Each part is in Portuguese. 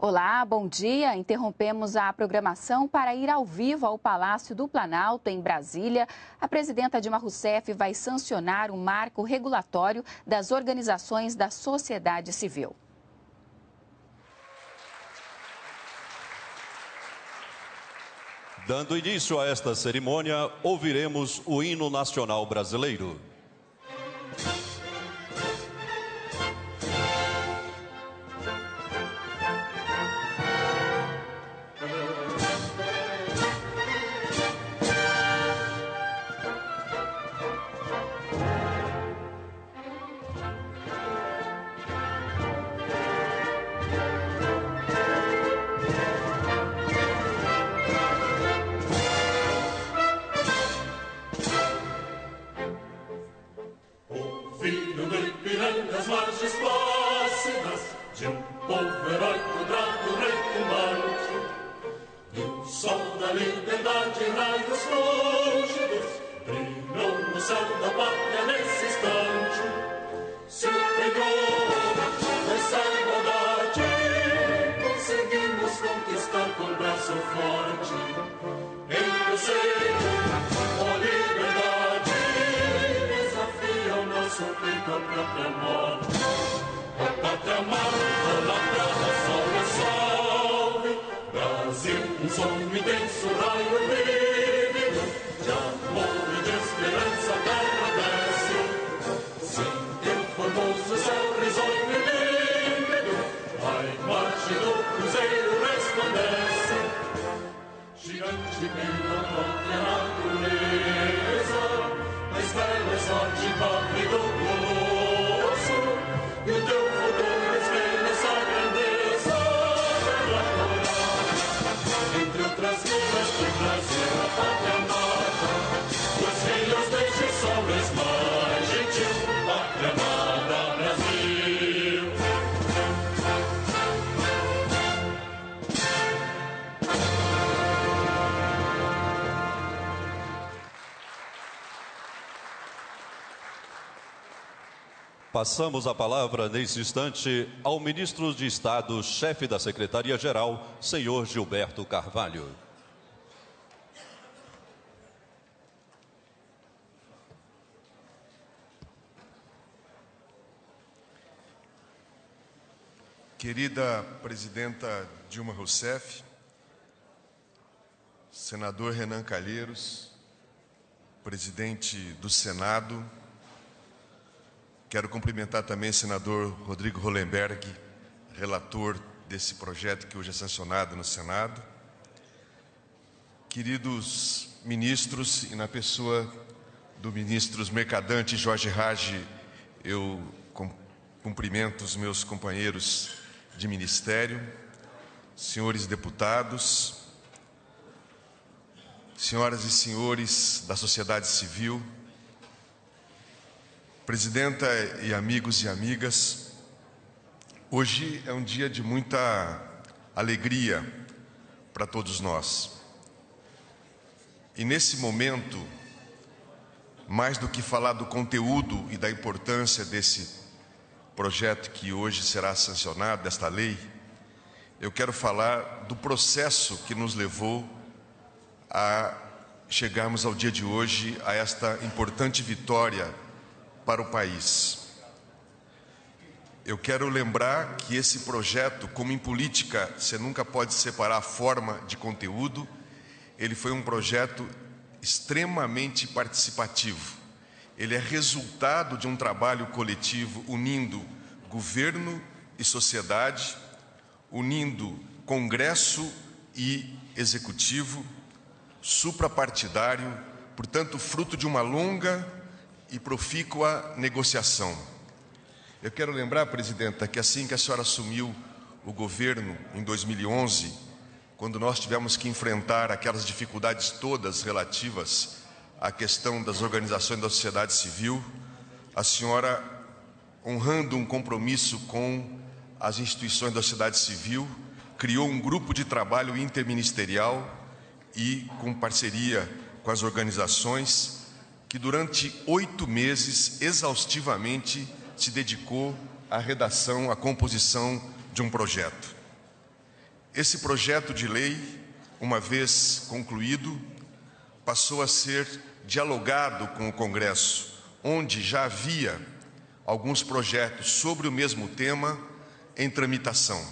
Olá, bom dia. Interrompemos a programação para ir ao vivo ao Palácio do Planalto, em Brasília. A presidenta Dilma Rousseff vai sancionar o marco regulatório das organizações da sociedade civil. Dando início a esta cerimônia, ouviremos o hino nacional brasileiro. Passamos a palavra, nesse instante, ao ministro de Estado, chefe da Secretaria-Geral, senhor Gilberto Carvalho. Querida presidenta Dilma Rousseff, senador Renan Calheiros, presidente do Senado, quero cumprimentar também o senador Rodrigo Hollenberg, relator desse projeto que hoje é sancionado no Senado. Queridos ministros, e na pessoa do ministro Mercadante Jorge Raggi, eu cumprimento os meus companheiros de ministério, senhores deputados, senhoras e senhores da sociedade civil, presidenta e amigos e amigas, hoje é um dia de muita alegria para todos nós. E nesse momento, mais do que falar do conteúdo e da importância desse projeto que hoje será sancionado, desta lei, eu quero falar do processo que nos levou a chegarmos ao dia de hoje, a esta importante vitória para o país. Eu quero lembrar que esse projeto, como em política, você nunca pode separar a forma de conteúdo, ele foi um projeto extremamente participativo. Ele é resultado de um trabalho coletivo unindo governo e sociedade, unindo Congresso e Executivo, suprapartidário, portanto, fruto de uma longa e profícua negociação. Eu quero lembrar, presidenta, que assim que a senhora assumiu o governo em 2011, quando nós tivemos que enfrentar aquelas dificuldades todas relativas à questão das organizações da sociedade civil, a senhora, honrando um compromisso com as instituições da sociedade civil, criou um grupo de trabalho interministerial e com parceria com as organizações, que durante 8 meses, exaustivamente, se dedicou à redação, à composição de um projeto. Esse projeto de lei, uma vez concluído, passou a ser dialogado com o Congresso, onde já havia alguns projetos sobre o mesmo tema em tramitação.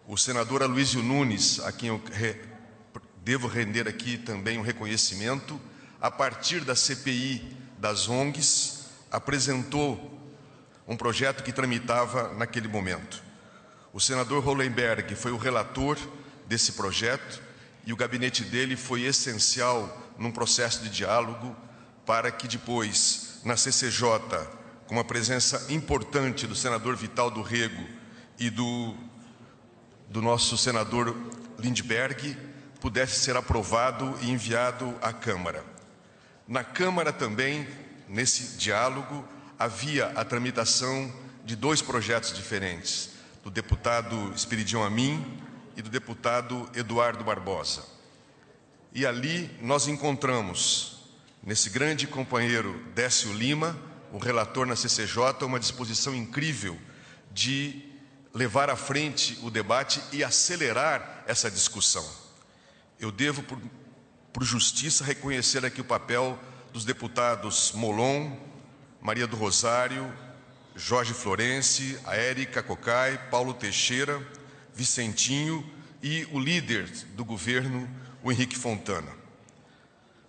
O senador Aloysio Nunes, a quem eu devo render aqui também um reconhecimento, a partir da CPI das ONGs, apresentou um projeto que tramitava naquele momento. O senador Hollenberg foi o relator desse projeto e o gabinete dele foi essencial num processo de diálogo para que depois, na CCJ, com a presença importante do senador Vital do Rego e do nosso senador Lindbergh, pudesse ser aprovado e enviado à Câmara. Na Câmara também, nesse diálogo, havia a tramitação de dois projetos diferentes, do deputado Espiridião Amin e do deputado Eduardo Barbosa. E ali nós encontramos, nesse grande companheiro Décio Lima, o relator na CCJ, uma disposição incrível de levar à frente o debate e acelerar essa discussão. Eu devo, por justiça, reconhecer aqui o papel dos deputados Molon, Maria do Rosário, Jorge Florenci, a Érica Cocai, Paulo Teixeira, Vicentinho e o líder do governo, o Henrique Fontana.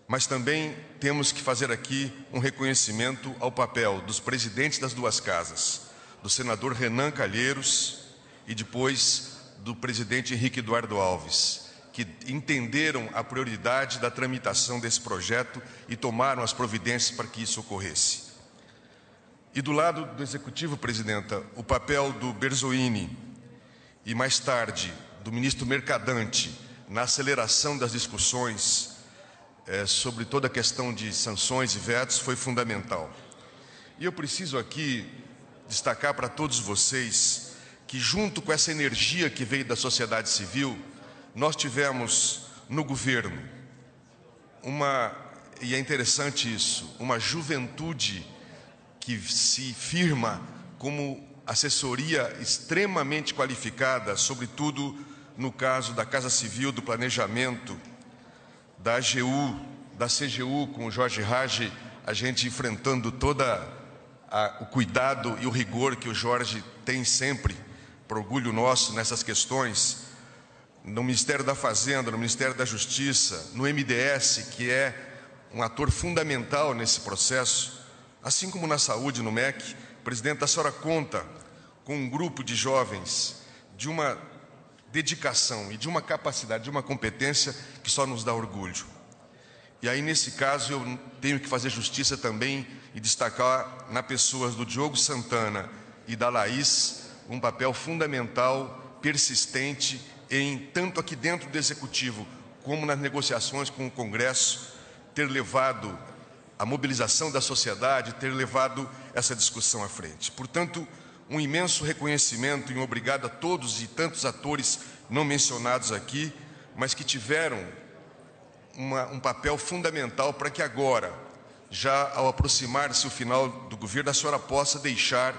Mas também temos que fazer aqui um reconhecimento ao papel dos presidentes das duas casas, do senador Renan Calheiros e depois do presidente Henrique Eduardo Alves, que entenderam a prioridade da tramitação desse projeto e tomaram as providências para que isso ocorresse. E do lado do Executivo, Presidenta, o papel do Berzoini e, mais tarde, do ministro Mercadante na aceleração das discussões sobre toda a questão de sanções e vetos foi fundamental. E eu preciso aqui destacar para todos vocês que, junto com essa energia que veio da sociedade civil, nós tivemos no governo e é interessante isso, uma juventude que se firma como assessoria extremamente qualificada, sobretudo no caso da Casa Civil, do Planejamento, da AGU, da CGU, com o Jorge Rage, a gente enfrentando toda o cuidado e o rigor que o Jorge tem sempre, por orgulho nosso nessas questões, no Ministério da Fazenda, no Ministério da Justiça, no MDS, que é um ator fundamental nesse processo, assim como na saúde, no MEC. Presidente, a senhora conta com um grupo de jovens de uma dedicação e de uma capacidade, de uma competência que só nos dá orgulho. E aí, nesse caso, eu tenho que fazer justiça também e destacar na pessoas do Diogo Santana e da Laís um papel fundamental, persistente, tanto aqui dentro do Executivo como nas negociações com o Congresso, ter levado a mobilização da sociedade, ter levado essa discussão à frente. Portanto, um imenso reconhecimento e um obrigado a todos e tantos atores não mencionados aqui, mas que tiveram um papel fundamental para que agora, já ao aproximar-se o final do governo, a senhora possa deixar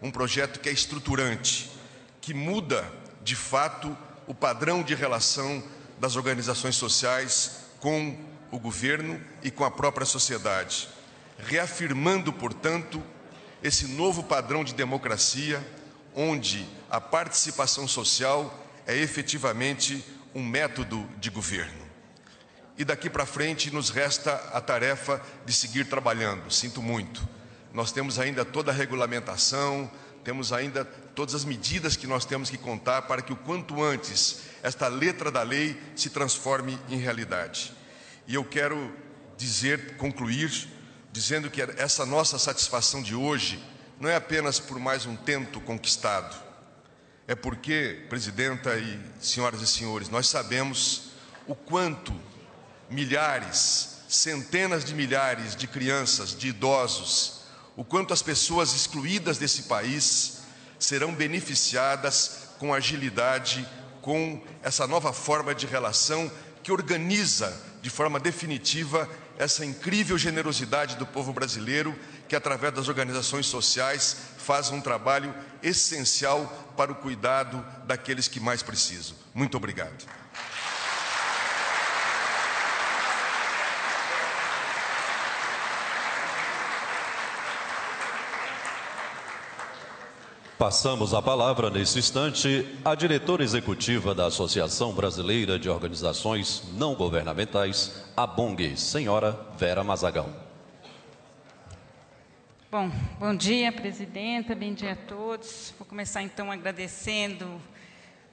um projeto que é estruturante, que muda, de fato, o padrão de relação das organizações sociais com o governo e com a própria sociedade, reafirmando, portanto, esse novo padrão de democracia, onde a participação social é efetivamente um método de governo. E daqui para frente nos resta a tarefa de seguir trabalhando. Sinto muito. Nós temos ainda toda a regulamentação, temos ainda todas as medidas que nós temos que contar para que o quanto antes esta letra da lei se transforme em realidade. E eu quero concluir dizendo que essa nossa satisfação de hoje não é apenas por mais um tento conquistado. É porque, Presidenta e senhoras e senhores, nós sabemos o quanto milhares, centenas de milhares de crianças, de idosos, o quanto as pessoas excluídas desse país serão beneficiadas com agilidade, com essa nova forma de relação que organiza de forma definitiva essa incrível generosidade do povo brasileiro, que através das organizações sociais faz um trabalho essencial para o cuidado daqueles que mais precisam. Muito obrigado. Passamos a palavra, nesse instante, à diretora executiva da Associação Brasileira de Organizações Não Governamentais, ABONG, senhora Vera Mazagal. Bom dia, presidenta, bom dia a todos. Vou começar, então, agradecendo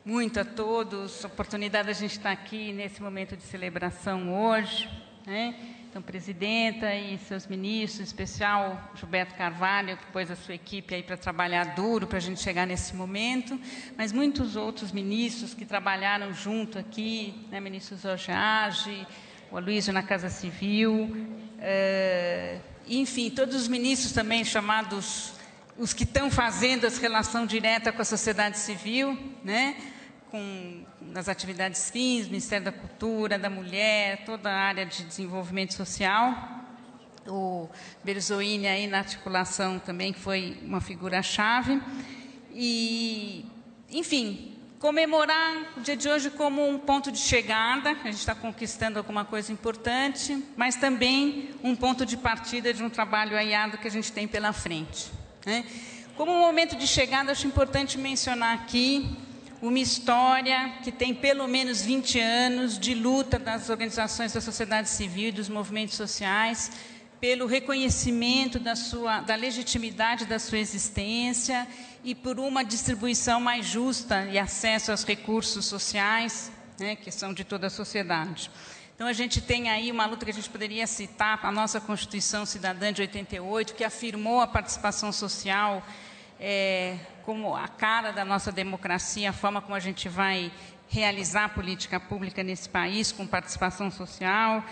muito a todos a oportunidade de a gente estar aqui nesse momento de celebração hoje, né? Então, presidenta e seus ministros, em especial Gilberto Carvalho, que pôs a sua equipe aí para trabalhar duro para a gente chegar nesse momento, mas muitos outros ministros que trabalharam junto aqui, né, ministro Jorge Age, o Aloysio na Casa Civil, enfim, todos os ministros também chamados, os que estão fazendo essa relação direta com a sociedade civil, né, nas atividades fins, Ministério da Cultura, da Mulher, toda a área de desenvolvimento social. O Berzoini aí na articulação também, que foi uma figura-chave. E, enfim, comemorar o dia de hoje como um ponto de chegada, a gente está conquistando alguma coisa importante, mas também um ponto de partida de um trabalho aiado que a gente tem pela frente, né? Como um momento de chegada, acho importante mencionar aqui uma história que tem pelo menos 20 anos de luta das organizações da sociedade civil e dos movimentos sociais pelo reconhecimento da legitimidade da sua existência e por uma distribuição mais justa e acesso aos recursos sociais, né, que são de toda a sociedade. Então, a gente tem aí uma luta que a gente poderia citar, a nossa Constituição Cidadã de 88, que afirmou a participação social como a cara da nossa democracia, a forma como a gente vai realizar a política pública nesse país, com participação social.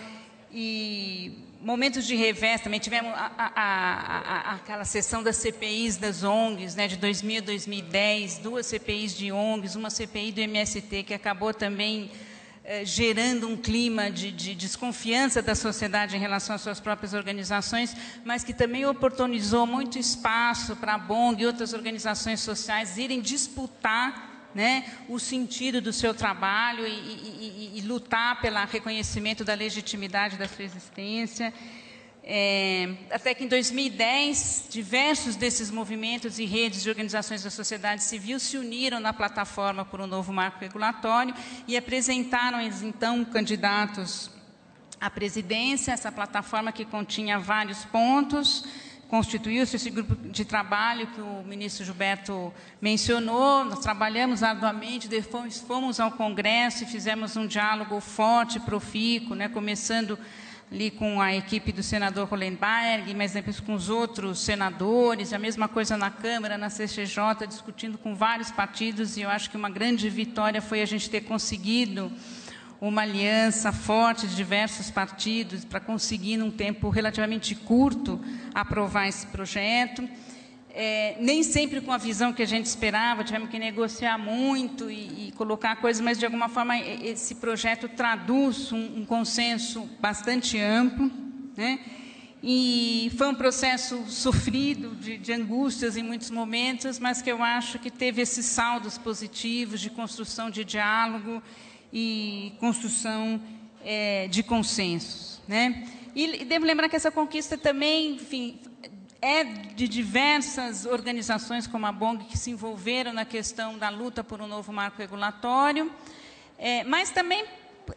E momentos de revés, também tivemos aquela sessão das CPIs das ONGs, né, de 2000 a 2010, 2 CPIs de ONGs, uma CPI do MST, que acabou também gerando um clima de desconfiança da sociedade em relação às suas próprias organizações, mas que também oportunizou muito espaço para a BONG e outras organizações sociais irem disputar, né, o sentido do seu trabalho e lutar pelo reconhecimento da legitimidade da sua existência. Até que em 2010, diversos desses movimentos e redes de organizações da sociedade civil se uniram na plataforma por um novo marco regulatório e apresentaram, então, candidatos à presidência. Essa plataforma, que continha vários pontos, constituiu-se esse grupo de trabalho que o ministro Gilberto mencionou. Nós trabalhamos arduamente, depois fomos ao Congresso e fizemos um diálogo forte, profícuo, né, começando ali com a equipe do senador Hollenberg, mas depois com os outros senadores, a mesma coisa na Câmara, na CCJ, discutindo com vários partidos, e eu acho que uma grande vitória foi a gente ter conseguido uma aliança forte de diversos partidos para conseguir, num tempo relativamente curto, aprovar esse projeto. Nem sempre com a visão que a gente esperava, tivemos que negociar muito e colocar coisas, mas, de alguma forma, esse projeto traduz um consenso bastante amplo, né? E foi um processo sofrido, de angústias em muitos momentos, mas que eu acho que teve esses saldos positivos de construção de diálogo e construção de consensos, né? E devo lembrar que essa conquista também, enfim, é de diversas organizações como a BONG que se envolveram na questão da luta por um novo marco regulatório, mas também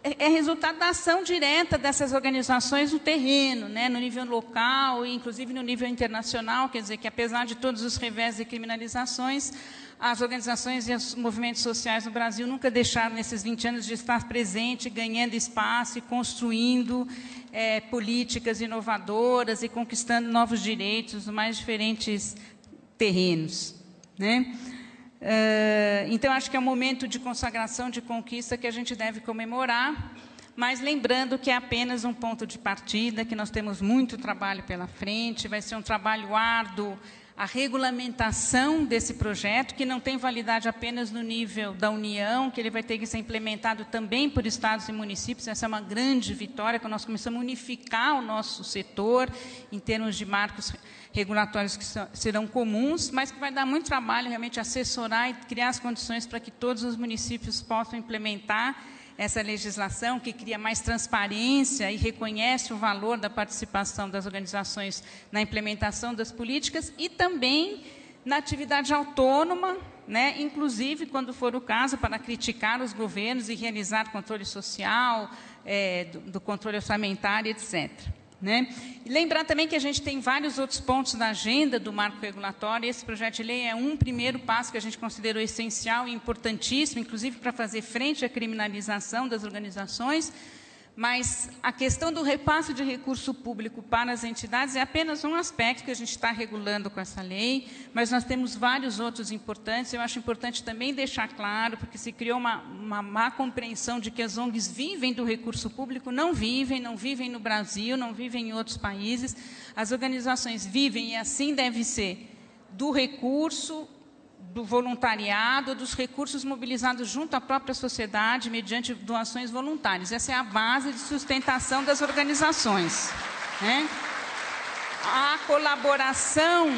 é resultado da ação direta dessas organizações no terreno, né, no nível local e, inclusive, no nível internacional. Quer dizer que, apesar de todos os revés e criminalizações, as organizações e os movimentos sociais no Brasil nunca deixaram, nesses 20 anos, de estar presente, ganhando espaço e construindo políticas inovadoras e conquistando novos direitos nos mais diferentes terrenos, né? Então, acho que é um momento de consagração, de conquista, que a gente deve comemorar, mas lembrando que é apenas um ponto de partida, que nós temos muito trabalho pela frente, vai ser um trabalho árduo, a regulamentação desse projeto, que não tem validade apenas no nível da União, que ele vai ter que ser implementado também por estados e municípios. Essa é uma grande vitória, que nós começamos a unificar o nosso setor em termos de marcos regulatórios que serão comuns, mas que vai dar muito trabalho realmente assessorar e criar as condições para que todos os municípios possam implementar essa legislação, que cria mais transparência e reconhece o valor da participação das organizações na implementação das políticas e também na atividade autônoma, né, inclusive, quando for o caso, para criticar os governos e realizar controle social, do controle orçamentário, etc. Né? E lembrar também que a gente tem vários outros pontos na agenda do marco regulatório. Esse projeto de lei é um primeiro passo que a gente considerou essencial e importantíssimo, inclusive para fazer frente à criminalização das organizações, mas a questão do repasse de recurso público para as entidades é apenas um aspecto que a gente está regulando com essa lei, mas nós temos vários outros importantes. Eu acho importante também deixar claro, porque se criou uma má compreensão de que as ONGs vivem do recurso público. Não vivem no Brasil, não vivem em outros países. As organizações vivem, e assim deve ser, do recurso, do voluntariado, dos recursos mobilizados junto à própria sociedade, mediante doações voluntárias. Essa é a base de sustentação das organizações. Né? A colaboração,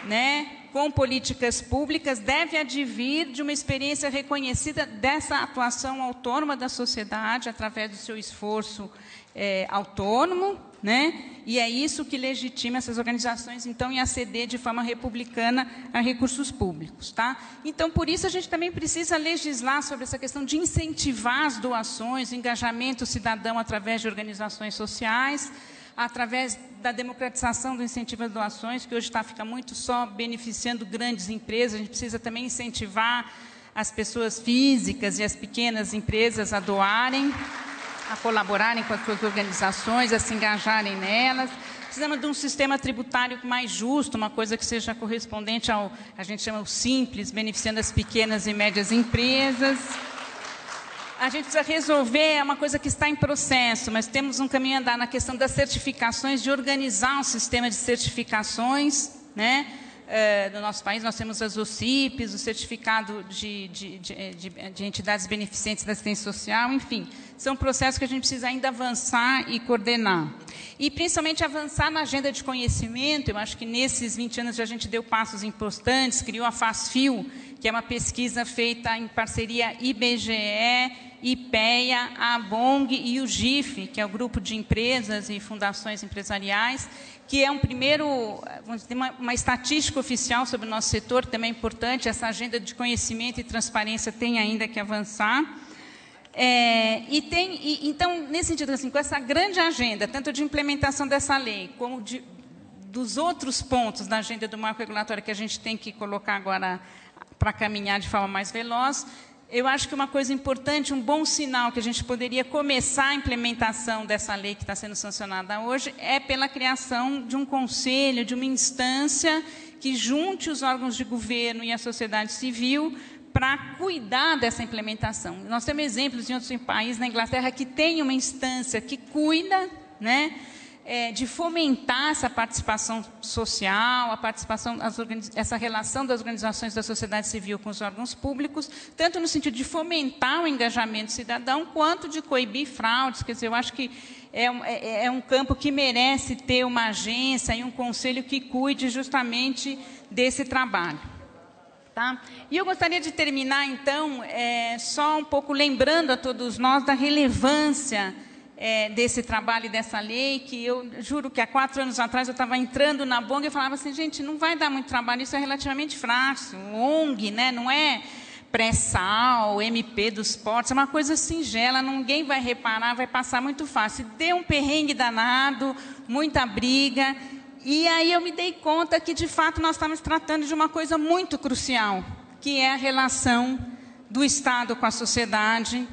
né, com políticas públicas deve advir de uma experiência reconhecida dessa atuação autônoma da sociedade, através do seu esforço autônomo, né? E é isso que legitima essas organizações, então, em aceder de forma republicana a recursos públicos. Tá? Então, por isso, a gente também precisa legislar sobre essa questão de incentivar as doações, o engajamento cidadão através de organizações sociais, através da democratização do incentivo às doações, que hoje fica muito só beneficiando grandes empresas. A gente precisa também incentivar as pessoas físicas e as pequenas empresas a doarem, a colaborarem com as suas organizações, a se engajarem nelas. Precisamos de um sistema tributário mais justo, uma coisa que seja correspondente ao, a gente chama o simples, beneficiando as pequenas e médias empresas. A gente precisa resolver, é uma coisa que está em processo, mas temos um caminho a andar na questão das certificações, de organizar um sistema de certificações, né? No nosso país, nós temos as OCIPs, o certificado de entidades beneficentes da assistência social, enfim, são processos que a gente precisa ainda avançar e coordenar. E, principalmente, avançar na agenda de conhecimento. Eu acho que nesses 20 anos a gente deu passos importantes, criou a FASFIO, que é uma pesquisa feita em parceria IBGE, IPEA, a ABONG e o GIF, que é o Grupo de Empresas e Fundações Empresariais, que é um primeiro, vamos dizer, uma estatística oficial sobre o nosso setor, também é importante. Essa agenda de conhecimento e transparência tem ainda que avançar. Então, nesse sentido, assim, com essa grande agenda, tanto de implementação dessa lei, como dos outros pontos da agenda do marco regulatório que a gente tem que colocar agora para caminhar de forma mais veloz, eu acho que uma coisa importante, um bom sinal que a gente poderia começar a implementação dessa lei que está sendo sancionada hoje, é pela criação de um conselho, de uma instância que junte os órgãos de governo e a sociedade civil para cuidar dessa implementação. Nós temos exemplos em outros países, na Inglaterra, que tem uma instância que cuida, né, de fomentar essa participação social, a participação, essa relação das organizações da sociedade civil com os órgãos públicos, tanto no sentido de fomentar o engajamento cidadão, quanto de coibir fraudes. Quer dizer, eu acho que é um campo que merece ter uma agência e um conselho que cuide justamente desse trabalho. Tá? E eu gostaria de terminar, então, só um pouco lembrando a todos nós da relevância desse trabalho e dessa lei, que eu juro que há 4 anos atrás eu estava entrando na ABONG e falava assim, gente, não vai dar muito trabalho, isso é relativamente fácil, ONG, né, não é pré-sal, MP dos portos, é uma coisa singela, ninguém vai reparar, vai passar muito fácil. Deu um perrengue danado, muita briga, e aí eu me dei conta que, de fato, nós estamos tratando de uma coisa muito crucial, que é a relação do Estado com a sociedade.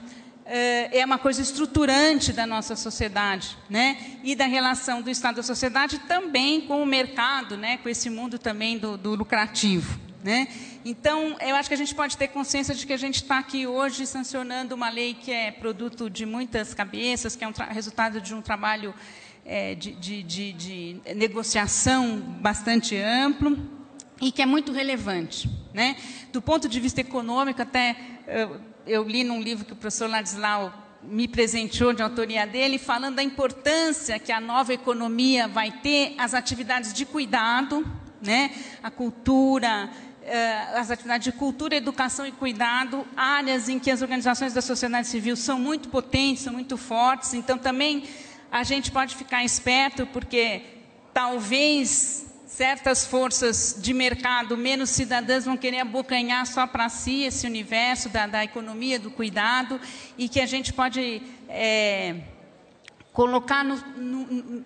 É uma coisa estruturante da nossa sociedade, né? E da relação do Estado da sociedade também com o mercado, né? Com esse mundo também do lucrativo. né? Então, eu acho que a gente pode ter consciência de que a gente está aqui hoje sancionando uma lei que é produto de muitas cabeças, que é resultado de um trabalho de negociação bastante amplo e que é muito relevante, né? Do ponto de vista econômico, até eu li num livro que o professor Ladislau me presenteou, de autoria dele, falando da importância que a nova economia vai ter as atividades de cuidado, né? A cultura, as atividades de cultura, educação e cuidado, áreas em que as organizações da sociedade civil são muito potentes, são muito fortes. Então, também a gente pode ficar esperto, porque talvez certas forças de mercado menos cidadãs vão querer abocanhar só para si esse universo da economia, do cuidado, e que a gente pode colocar,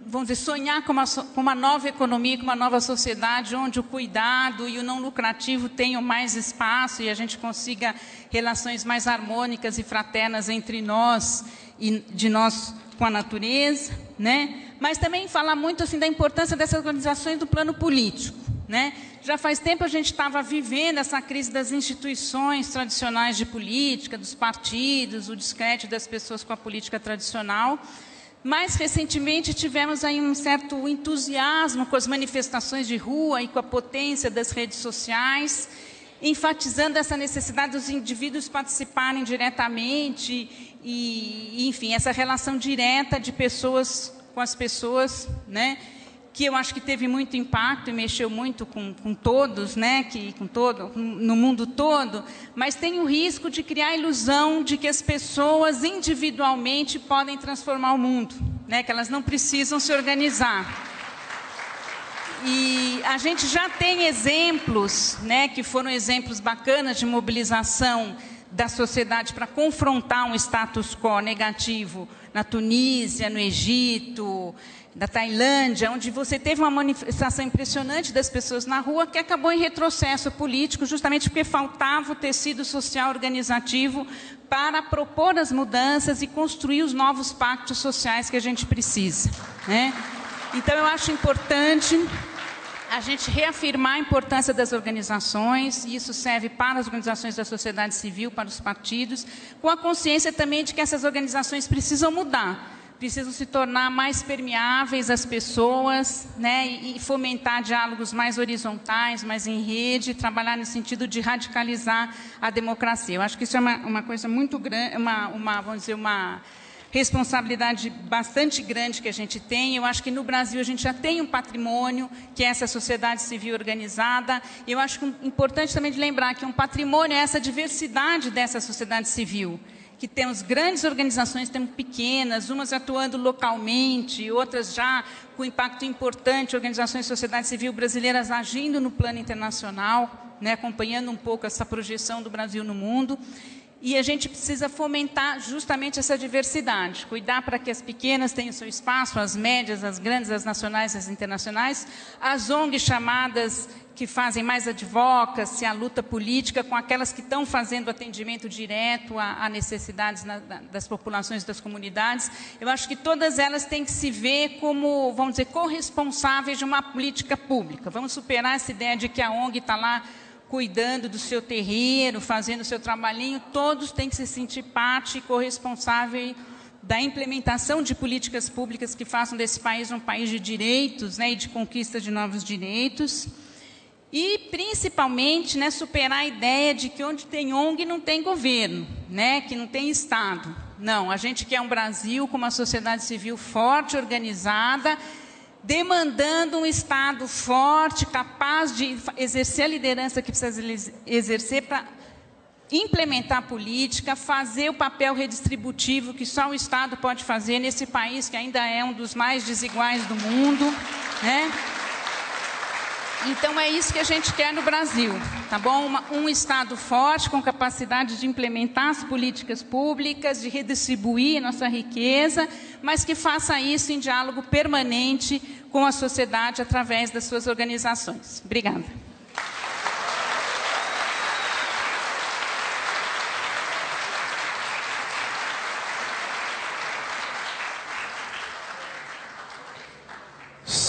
vamos dizer, sonhar com uma nova economia, com uma nova sociedade, onde o cuidado e o não lucrativo tenham mais espaço e a gente consiga relações mais harmônicas e fraternas entre nós e de nós com a natureza, né? Mas também falar muito assim da importância dessas organizações do plano político, né? Já faz tempo a gente estava vivendo essa crise das instituições tradicionais de política, dos partidos, o descrédito das pessoas com a política tradicional. Mais recentemente tivemos aí um certo entusiasmo com as manifestações de rua e com a potência das redes sociais, enfatizando essa necessidade dos indivíduos participarem diretamente e, enfim, essa relação direta de pessoas com as pessoas, né? Que eu acho que teve muito impacto e mexeu muito com todos, né? No mundo todo, mas tem o risco de criar a ilusão de que as pessoas individualmente podem transformar o mundo, né? Que elas não precisam se organizar. E a gente já tem exemplos, né, que foram exemplos bacanas de mobilização da sociedade para confrontar um status quo negativo na Tunísia, no Egito, na Tailândia, onde você teve uma manifestação impressionante das pessoas na rua que acabou em retrocesso político, justamente porque faltava o tecido social organizativo para propor as mudanças e construir os novos pactos sociais que a gente precisa, né? Então, eu acho importante a gente reafirmar a importância das organizações, e isso serve para as organizações da sociedade civil, para os partidos, com a consciência também de que essas organizações precisam mudar, precisam se tornar mais permeáveis às pessoas, né, e fomentar diálogos mais horizontais, mais em rede, trabalhar no sentido de radicalizar a democracia. Eu acho que isso é uma coisa muito grande, vamos dizer, uma responsabilidade bastante grande que a gente tem. Eu acho que no Brasil a gente já tem um patrimônio, que é essa sociedade civil organizada. Eu acho que importante também de lembrar que um patrimônio é essa diversidade dessa sociedade civil, que temos grandes organizações, temos pequenas, umas atuando localmente, outras já com impacto importante, organizações de sociedade civil brasileiras agindo no plano internacional, né, acompanhando um pouco essa projeção do Brasil no mundo. E a gente precisa fomentar justamente essa diversidade, cuidar para que as pequenas tenham seu espaço, as médias, as grandes, as nacionais, as internacionais, as ONGs chamadas que fazem mais advocacy, a luta política, com aquelas que estão fazendo atendimento direto a necessidades das populações, das comunidades. Eu acho que todas elas têm que se ver como, vamos dizer, corresponsáveis de uma política pública. Vamos superar essa ideia de que a ONG está lá cuidando do seu terreiro, fazendo o seu trabalhinho. Todos têm que se sentir parte e corresponsável da implementação de políticas públicas que façam desse país um país de direitos, né, e de conquista de novos direitos. E, principalmente, né, superar a ideia de que onde tem ONG não tem governo, né, que não tem Estado. Não, a gente quer um Brasil com uma sociedade civil forte, organizada, demandando um Estado forte, capaz de exercer a liderança que precisa exercer para implementar a política, fazer o papel redistributivo que só o Estado pode fazer nesse país que ainda é um dos mais desiguais do mundo, né? Então, é isso que a gente quer no Brasil, tá bom? Um Estado forte, com capacidade de implementar as políticas públicas, de redistribuir nossa riqueza, mas que faça isso em diálogo permanente com a sociedade através das suas organizações. Obrigada.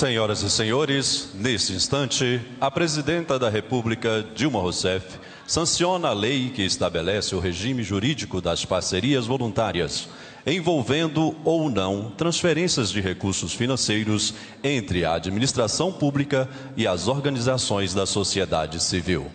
Senhoras e senhores, neste instante, a Presidenta da República, Dilma Rousseff, sanciona a lei que estabelece o regime jurídico das parcerias voluntárias, envolvendo ou não transferências de recursos financeiros entre a administração pública e as organizações da sociedade civil.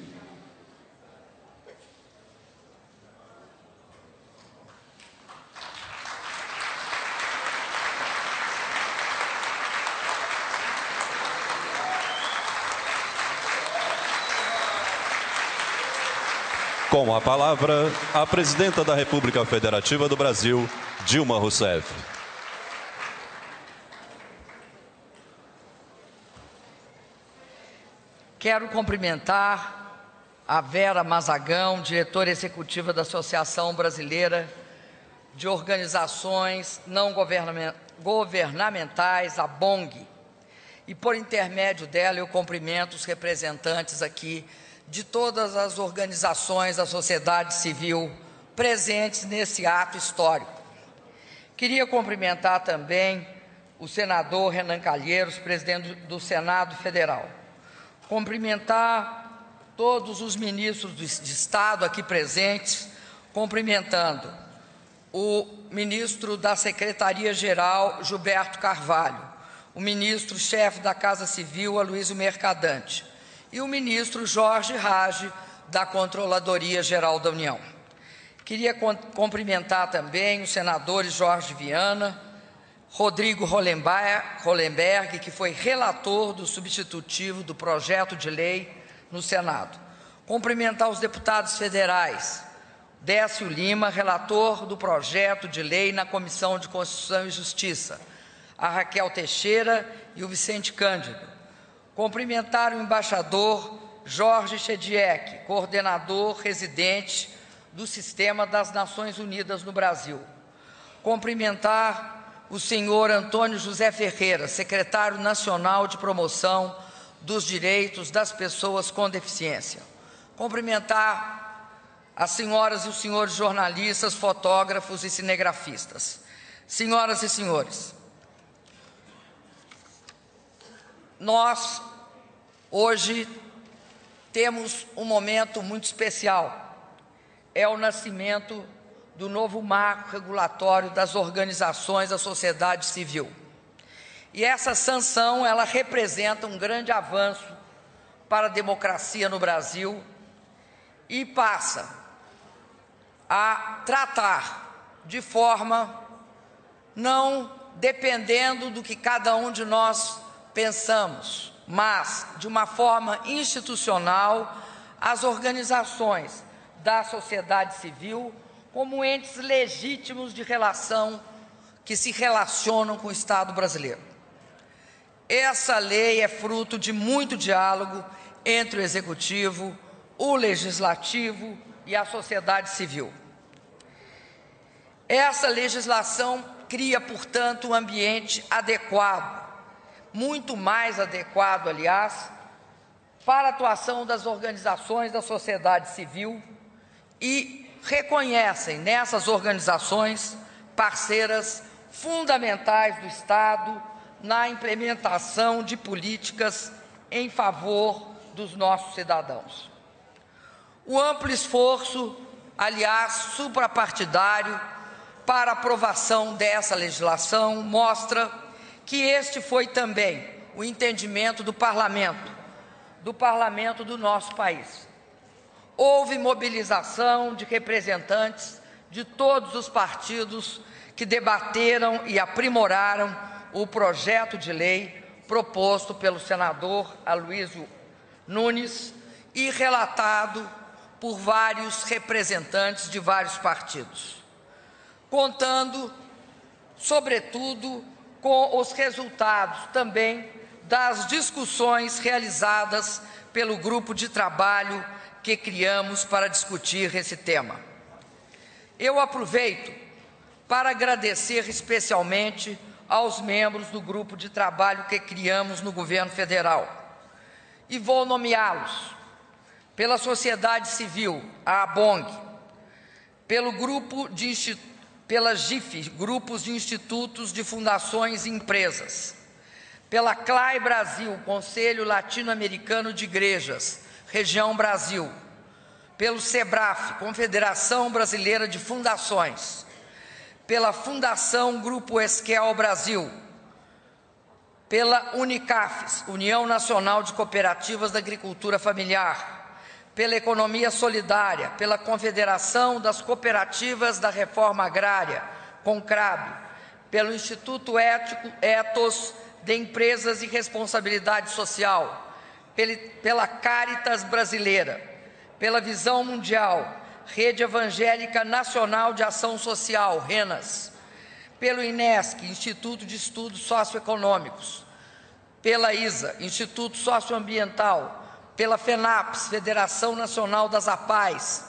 Com a palavra, a Presidenta da República Federativa do Brasil, Dilma Rousseff. Quero cumprimentar a Vera Mazagão, diretora executiva da Associação Brasileira de Organizações Não Governamentais, a ABONG, e por intermédio dela eu cumprimento os representantes aqui de todas as organizações da sociedade civil presentes nesse ato histórico. Queria cumprimentar também o senador Renan Calheiros, presidente do Senado Federal. Cumprimentar todos os ministros de Estado aqui presentes, cumprimentando o ministro da Secretaria-Geral, Gilberto Carvalho, o ministro-chefe da Casa Civil, Aloysio Mercadante, e o ministro Jorge Rage, da Controladoria Geral da União. Queria cumprimentar também os senadores Jorge Viana, Rodrigo Hollenberg, que foi relator do substitutivo do projeto de lei no Senado. Cumprimentar os deputados federais, Décio Lima, relator do projeto de lei na Comissão de Constituição e Justiça, a Raquel Teixeira e o Vicente Cândido. Cumprimentar o embaixador Jorge Chediek, coordenador residente do Sistema das Nações Unidas no Brasil. Cumprimentar o senhor Antônio José Ferreira, secretário nacional de promoção dos direitos das pessoas com deficiência. Cumprimentar as senhoras e os senhores jornalistas, fotógrafos e cinegrafistas. Senhoras e senhores, nós hoje temos um momento muito especial. É o nascimento do novo marco regulatório das organizações da sociedade civil. E essa sanção, ela representa um grande avanço para a democracia no Brasil e passa a tratar de forma não dependendo do que cada um de nós pensamos, mas de uma forma institucional, as organizações da sociedade civil como entes legítimos de relação que se relacionam com o Estado brasileiro. Essa lei é fruto de muito diálogo entre o Executivo, o Legislativo e a sociedade civil. Essa legislação cria, portanto, um ambiente adequado, muito mais adequado, aliás, para a atuação das organizações da sociedade civil e reconhecem nessas organizações parceiras fundamentais do Estado na implementação de políticas em favor dos nossos cidadãos. O amplo esforço, aliás, suprapartidário, para a aprovação dessa legislação mostra que este foi também o entendimento do parlamento do nosso país. Houve mobilização de representantes de todos os partidos que debateram e aprimoraram o projeto de lei proposto pelo senador Aloysio Nunes e relatado por vários representantes de vários partidos, contando, sobretudo, com os resultados também das discussões realizadas pelo grupo de trabalho que criamos para discutir esse tema. Eu aproveito para agradecer especialmente aos membros do grupo de trabalho que criamos no governo federal e vou nomeá-los: pela sociedade civil, a ABONG, pela GIF, grupos de institutos, de fundações e empresas, pela CLAI Brasil, Conselho Latino-Americano de Igrejas, Região Brasil, pelo SEBRAF, Confederação Brasileira de Fundações, pela Fundação Grupo Esquel Brasil, pela Unicafes, União Nacional de Cooperativas da Agricultura Familiar, pela Economia Solidária, pela Confederação das Cooperativas da Reforma Agrária, CONCRAB, pelo Instituto Ethos de Empresas e Responsabilidade Social, pela Caritas Brasileira, pela Visão Mundial, Rede Evangélica Nacional de Ação Social, RENAS, pelo INESC, Instituto de Estudos Socioeconômicos, pela ISA, Instituto Socioambiental, pela FENAPS, Federação Nacional das APAES,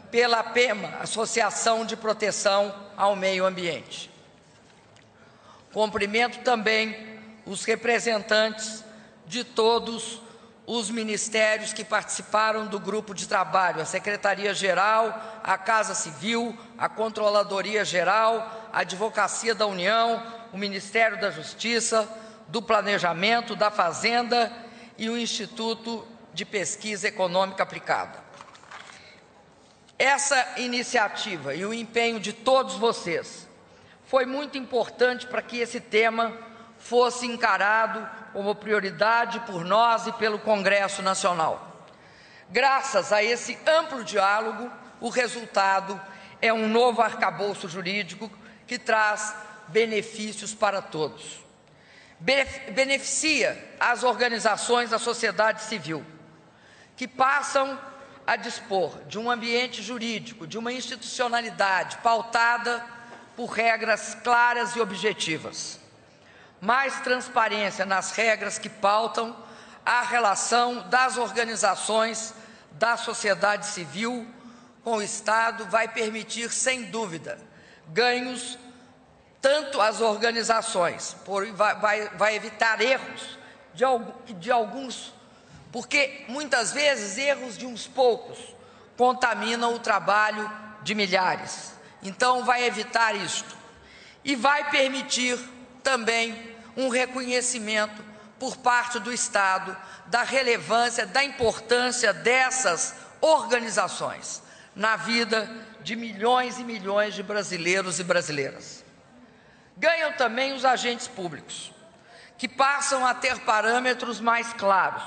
pela APEMA, Associação de Proteção ao Meio Ambiente. Cumprimento também os representantes de todos os ministérios que participaram do grupo de trabalho, a Secretaria-Geral, a Casa Civil, a Controladoria-Geral, a Advocacia da União, o Ministério da Justiça, do Planejamento, da Fazenda e o Instituto de Pesquisa Econômica Aplicada. Essa iniciativa e o empenho de todos vocês foi muito importante para que esse tema fosse encarado como prioridade por nós e pelo Congresso Nacional. Graças a esse amplo diálogo, o resultado é um novo arcabouço jurídico que traz benefícios para todos. Beneficia as organizações da sociedade civil, que passam a dispor de um ambiente jurídico, de uma institucionalidade pautada por regras claras e objetivas. Mais transparência nas regras que pautam a relação das organizações da sociedade civil com o Estado vai permitir, sem dúvida, ganhos tanto às organizações, vai evitar erros de alguns, porque muitas vezes erros de uns poucos contaminam o trabalho de milhares. Então, vai evitar isto e vai permitir também um reconhecimento por parte do Estado da relevância, da importância dessas organizações na vida de milhões e milhões de brasileiros e brasileiras. Ganham também os agentes públicos, que passam a ter parâmetros mais claros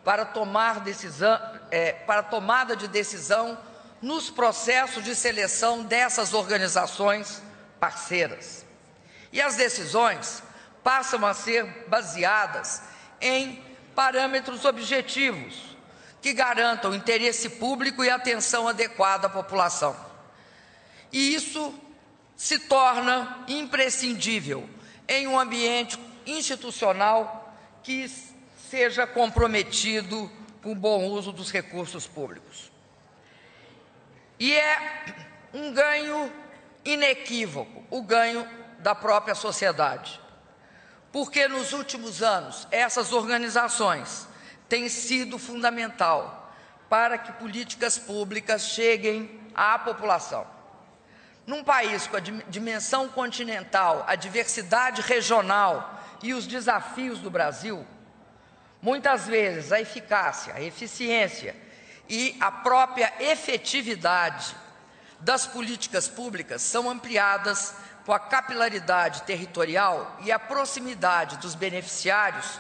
para tomada de decisão nos processos de seleção dessas organizações parceiras. E as decisões passam a ser baseadas em parâmetros objetivos que garantam o interesse público e atenção adequada à população. E isso se torna imprescindível em um ambiente institucional que seja comprometido com o bom uso dos recursos públicos. E é um ganho inequívoco, o ganho da própria sociedade, porque nos últimos anos essas organizações têm sido fundamental para que políticas públicas cheguem à população. Num país com a dimensão continental, a diversidade regional e os desafios do Brasil, muitas vezes a eficácia, a eficiência e a própria efetividade das políticas públicas são ampliadas com a capilaridade territorial e a proximidade dos beneficiários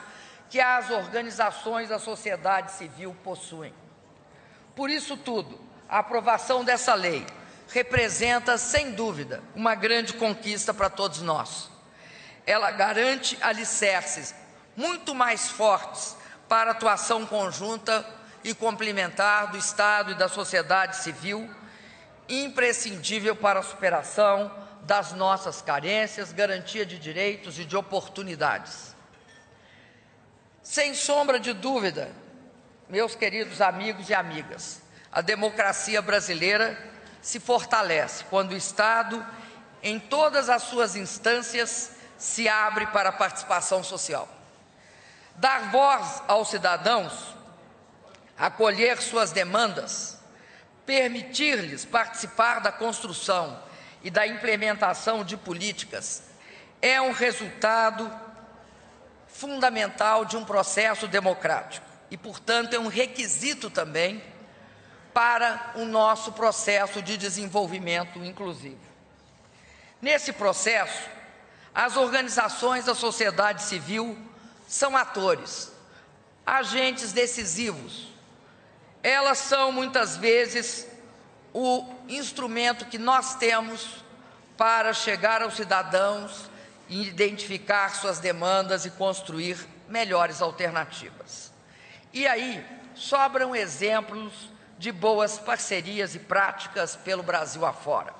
que as organizações da sociedade civil possuem. Por isso tudo, a aprovação dessa lei representa, sem dúvida, uma grande conquista para todos nós. Ela garante alicerces muito mais fortes para a atuação conjunta e complementar do Estado e da sociedade civil, imprescindível para a superação das nossas carências, garantia de direitos e de oportunidades. Sem sombra de dúvida, meus queridos amigos e amigas, a democracia brasileira se fortalece quando o Estado, em todas as suas instâncias, se abre para a participação social. Dar voz aos cidadãos, acolher suas demandas, permitir-lhes participar da construção e da implementação de políticas é um resultado fundamental de um processo democrático e, portanto, é um requisito também para o nosso processo de desenvolvimento inclusivo. Nesse processo, as organizações da sociedade civil são atores, agentes decisivos. Elas são, muitas vezes, o instrumento que nós temos para chegar aos cidadãos e identificar suas demandas e construir melhores alternativas. E aí, sobram exemplos de boas parcerias e práticas pelo Brasil afora.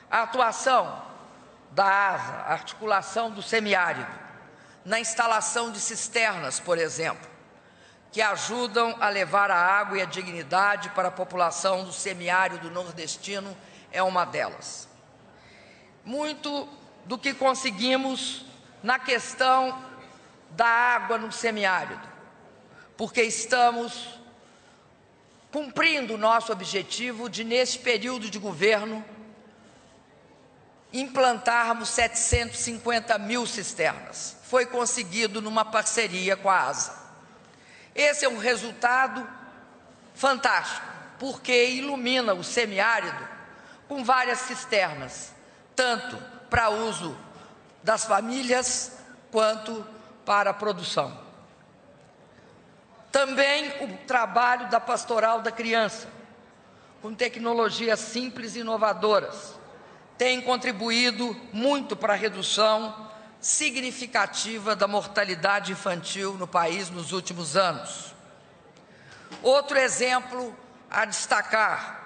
A atuação da ASA, a articulação do semiárido, na instalação de cisternas, por exemplo, que ajudam a levar a água e a dignidade para a população do semiárido nordestino, é uma delas. Muito do que conseguimos na questão da água no semiárido, porque estamos cumprindo o nosso objetivo de, neste período de governo, implantarmos 750 mil cisternas. Foi conseguido numa parceria com a ASA. Esse é um resultado fantástico, porque ilumina o semiárido com várias cisternas, tanto para uso das famílias quanto para a produção. Também o trabalho da Pastoral da Criança, com tecnologias simples e inovadoras, tem contribuído muito para a redução significativa da mortalidade infantil no país nos últimos anos. Outro exemplo a destacar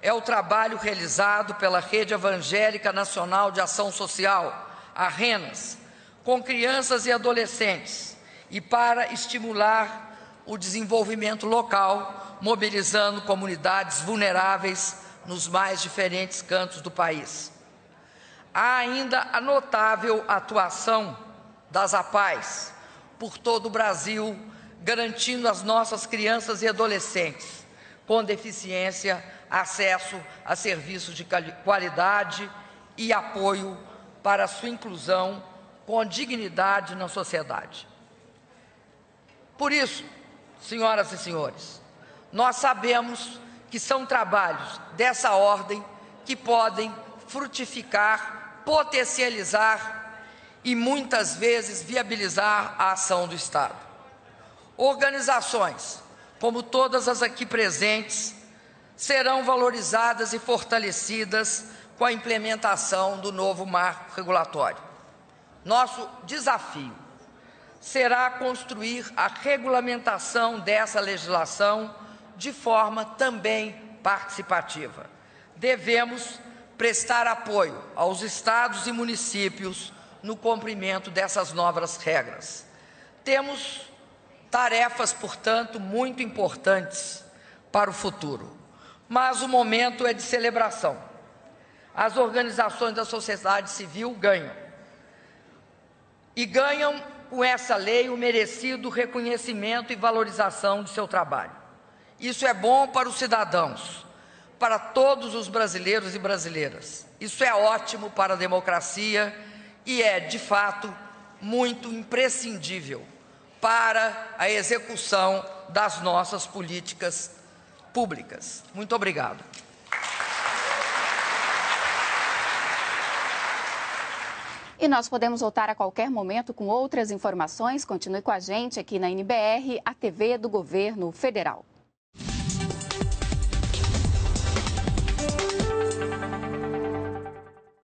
é o trabalho realizado pela Rede Evangélica Nacional de Ação Social, a RENAS, com crianças e adolescentes, e para estimular o desenvolvimento local, mobilizando comunidades vulneráveis nos mais diferentes cantos do país. Há ainda a notável atuação das APAES por todo o Brasil, garantindo às nossas crianças e adolescentes com deficiência acesso a serviços de qualidade e apoio para a sua inclusão com dignidade na sociedade. Por isso, senhoras e senhores, nós sabemos que são trabalhos dessa ordem que podem frutificar, potencializar e muitas vezes viabilizar a ação do Estado. Organizações, como todas as aqui presentes, serão valorizadas e fortalecidas com a implementação do novo marco regulatório. Nosso desafio será construir a regulamentação dessa legislação de forma também participativa. Devemos prestar apoio aos estados e municípios no cumprimento dessas novas regras. Temos tarefas, portanto, muito importantes para o futuro, mas o momento é de celebração. As organizações da sociedade civil ganham. E ganham com essa lei o merecido reconhecimento e valorização de seu trabalho. Isso é bom para os cidadãos, para todos os brasileiros e brasileiras. Isso é ótimo para a democracia e é, de fato, muito imprescindível para a execução das nossas políticas públicas. Muito obrigado. E nós podemos voltar a qualquer momento com outras informações. Continue com a gente aqui na NBR, a TV do Governo Federal.